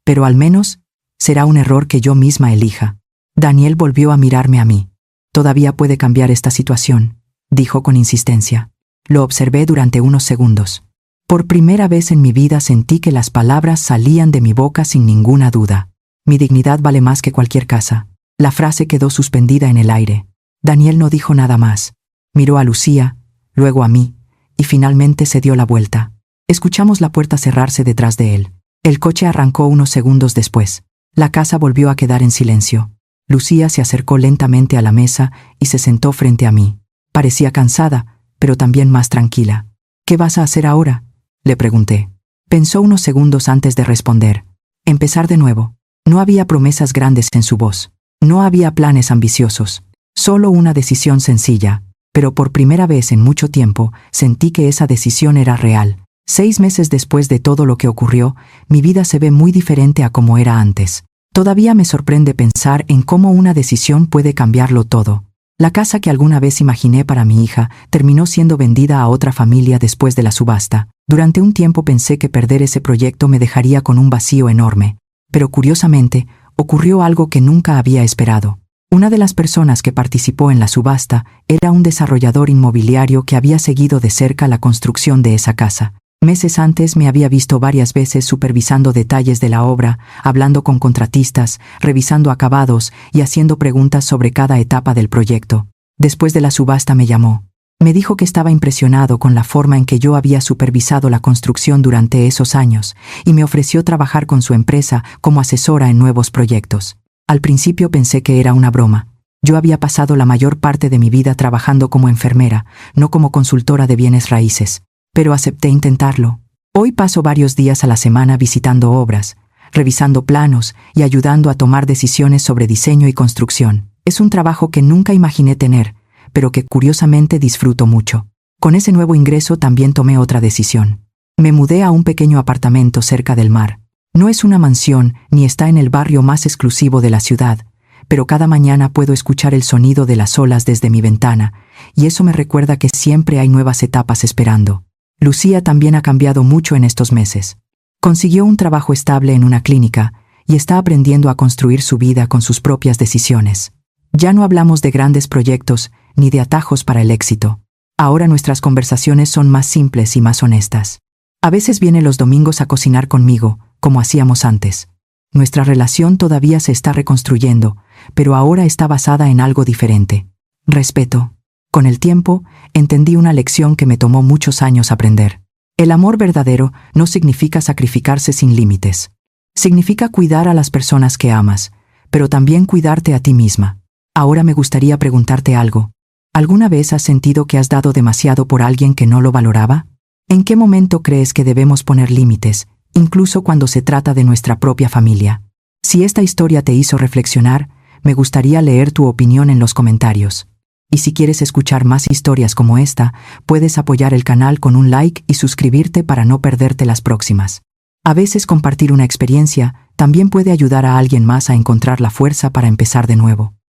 «Pero al menos será un error que yo misma elija». Daniel volvió a mirarme a mí. «Todavía puede cambiar esta situación», dijo con insistencia. Lo observé durante unos segundos. Por primera vez en mi vida sentí que las palabras salían de mi boca sin ninguna duda. Mi dignidad vale más que cualquier casa. La frase quedó suspendida en el aire. Daniel no dijo nada más. Miró a Lucía, luego a mí, y finalmente se dio la vuelta. Escuchamos la puerta cerrarse detrás de él. El coche arrancó unos segundos después. La casa volvió a quedar en silencio. Lucía se acercó lentamente a la mesa y se sentó frente a mí. Parecía cansada, pero también más tranquila. ¿Qué vas a hacer ahora?, le pregunté. Pensó unos segundos antes de responder. Empezar de nuevo. No había promesas grandes en su voz. No había planes ambiciosos. Solo una decisión sencilla. Pero por primera vez en mucho tiempo sentí que esa decisión era real. 6 meses después de todo lo que ocurrió, mi vida se ve muy diferente a como era antes. Todavía me sorprende pensar en cómo una decisión puede cambiarlo todo. La casa que alguna vez imaginé para mi hija terminó siendo vendida a otra familia después de la subasta. Durante un tiempo pensé que perder ese proyecto me dejaría con un vacío enorme. Pero curiosamente, ocurrió algo que nunca había esperado. Una de las personas que participó en la subasta era un desarrollador inmobiliario que había seguido de cerca la construcción de esa casa. Meses antes me había visto varias veces supervisando detalles de la obra, hablando con contratistas, revisando acabados y haciendo preguntas sobre cada etapa del proyecto. Después de la subasta me llamó. Me dijo que estaba impresionado con la forma en que yo había supervisado la construcción durante esos años y me ofreció trabajar con su empresa como asesora en nuevos proyectos. Al principio pensé que era una broma. Yo había pasado la mayor parte de mi vida trabajando como enfermera, no como consultora de bienes raíces. Pero acepté intentarlo. Hoy paso varios días a la semana visitando obras, revisando planos y ayudando a tomar decisiones sobre diseño y construcción. Es un trabajo que nunca imaginé tener, pero que curiosamente disfruto mucho. Con ese nuevo ingreso también tomé otra decisión. Me mudé a un pequeño apartamento cerca del mar. No es una mansión ni está en el barrio más exclusivo de la ciudad, pero cada mañana puedo escuchar el sonido de las olas desde mi ventana, y eso me recuerda que siempre hay nuevas etapas esperando. Lucía también ha cambiado mucho en estos meses. Consiguió un trabajo estable en una clínica y está aprendiendo a construir su vida con sus propias decisiones. Ya no hablamos de grandes proyectos ni de atajos para el éxito. Ahora nuestras conversaciones son más simples y más honestas. A veces viene los domingos a cocinar conmigo, como hacíamos antes. Nuestra relación todavía se está reconstruyendo, pero ahora está basada en algo diferente. Respeto. Con el tiempo, entendí una lección que me tomó muchos años aprender. El amor verdadero no significa sacrificarse sin límites. Significa cuidar a las personas que amas, pero también cuidarte a ti misma. Ahora me gustaría preguntarte algo. ¿Alguna vez has sentido que has dado demasiado por alguien que no lo valoraba? ¿En qué momento crees que debemos poner límites, incluso cuando se trata de nuestra propia familia? Si esta historia te hizo reflexionar, me gustaría leer tu opinión en los comentarios. Y si quieres escuchar más historias como esta, puedes apoyar el canal con un like y suscribirte para no perderte las próximas. A veces compartir una experiencia también puede ayudar a alguien más a encontrar la fuerza para empezar de nuevo.